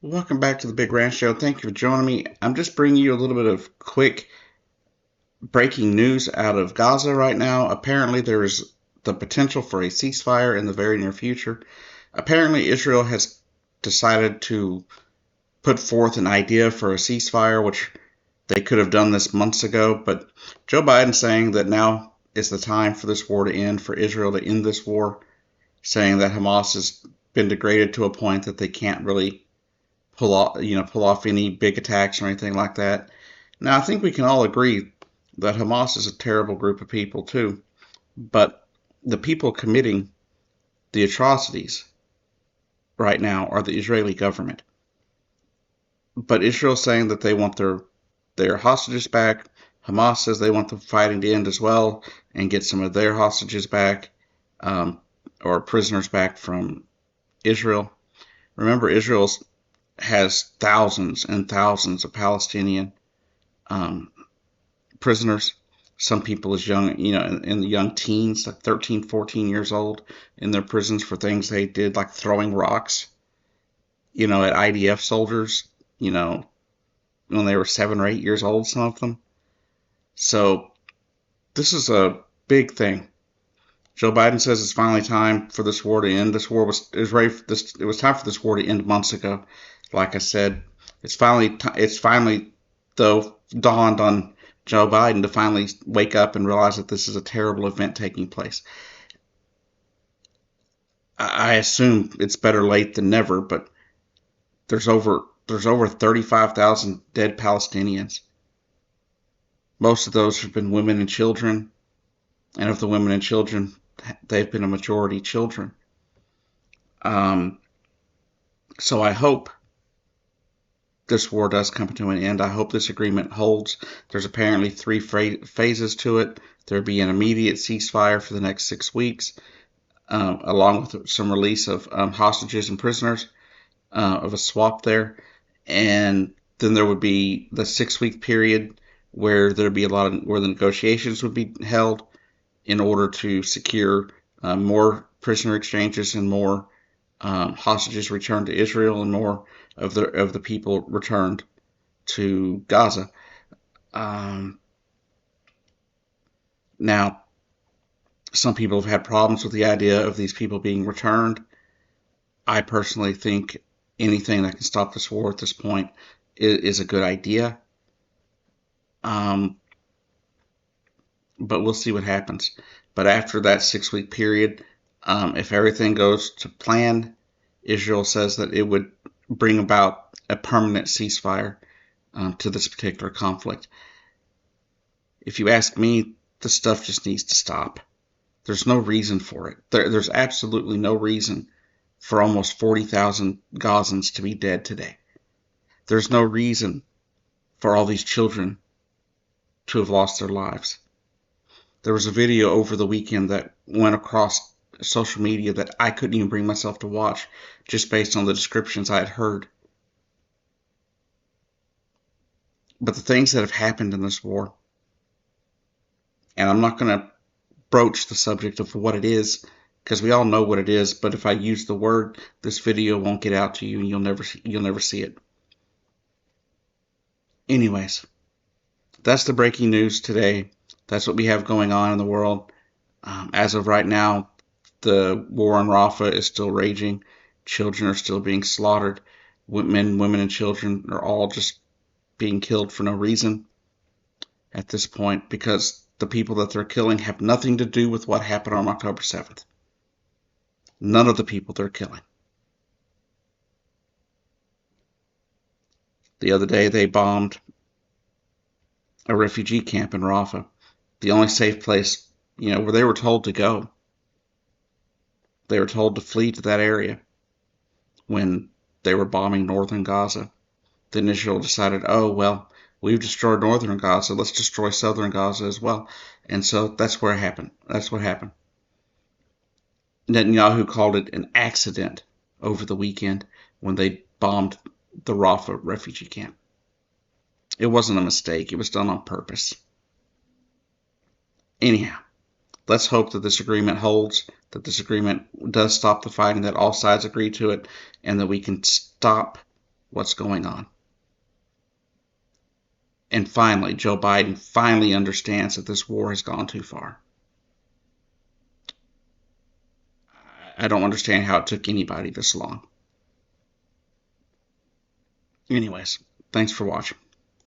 Welcome back to the Big Ranch Show. Thank you for joining me. I'm just bringing you a little bit of quick breaking news out of Gaza right now. Apparently, there is the potential for a ceasefire in the very near future. Apparently, Israel has decided to put forth an idea for a ceasefire, which they could have done this months ago. But Joe Biden's saying that now is the time for this war to end, for Israel to end this war, saying that Hamas has been degraded to a point that they can't really pull off any big attacks or anything like that. Now, I think we can all agree that Hamas is a terrible group of people too, but the people committing the atrocities right now are the Israeli government. But Israel's saying that they want their hostages back. Hamas says they want the fighting to end as well and get some of their hostages back, or prisoners back from Israel. Remember, Israel has thousands and thousands of Palestinian prisoners. Some people as young, in the young teens, like 13, 14 years old, in their prisons for things they did, like throwing rocks, at IDF soldiers, when they were 7 or 8 years old, some of them. So this is a big thing. Joe Biden says it's finally time for this war to end. This war was ready for this. It was time for this war to end months ago. Like I said, it's finally though dawned on Joe Biden to finally wake up and realize that this is a terrible event taking place. I assume it's better late than never, but there's over 35,000 dead Palestinians. Most of those have been women and children, and of the women and children, they've been a majority children. So I hope this war does come to an end. I hope this agreement holds. There's apparently 3 phases to it. There'll be an immediate ceasefire for the next 6 weeks, along with some release of hostages and prisoners, of a swap there. And then there would be the 6-week period where there'd be where the negotiations would be held in order to secure more prisoner exchanges and more hostages returned to Israel and more of the people returned to Gaza. Now, some people have had problems with the idea of these people being returned. I personally think anything that can stop this war at this point is a good idea. But we'll see what happens. But after that 6-week period, if everything goes to plan, Israel says that it would bring about a permanent ceasefire to this particular conflict. If you ask me, the stuff just needs to stop. There's no reason for it. There's absolutely no reason for almost 40,000 Gazans to be dead today. There's no reason for all these children to have lost their lives. There was a video over the weekend that went across social media that I couldn't even bring myself to watch just based on the descriptions I had heard. But the things that have happened in this war, and I'm not going to broach the subject of what it is, because we all know what it is, but if I use the word, this video won't get out to you and you'll never see it. Anyways, that's the breaking news today. That's what we have going on in the world. As of right now, the war in Rafah is still raging. Children are still being slaughtered. Women, and children are all just being killed for no reason at this point, because the people that they're killing have nothing to do with what happened on October 7th. None of the people they're killing. The other day they bombed a refugee camp in Rafah, the only safe place, where they were told to go. They were told to flee to that area when they were bombing northern Gaza. Then Israel decided, oh, well, we've destroyed northern Gaza, let's destroy southern Gaza as well. And so that's where it happened. That's what happened. Netanyahu called it an accident over the weekend when they bombed the Rafah refugee camp. It wasn't a mistake. It was done on purpose. Anyhow, let's hope that this agreement holds, that this agreement does stop the fighting, that all sides agree to it, and that we can stop what's going on. And finally, Joe Biden finally understands that this war has gone too far. I don't understand how it took anybody this long. Anyways, thanks for watching.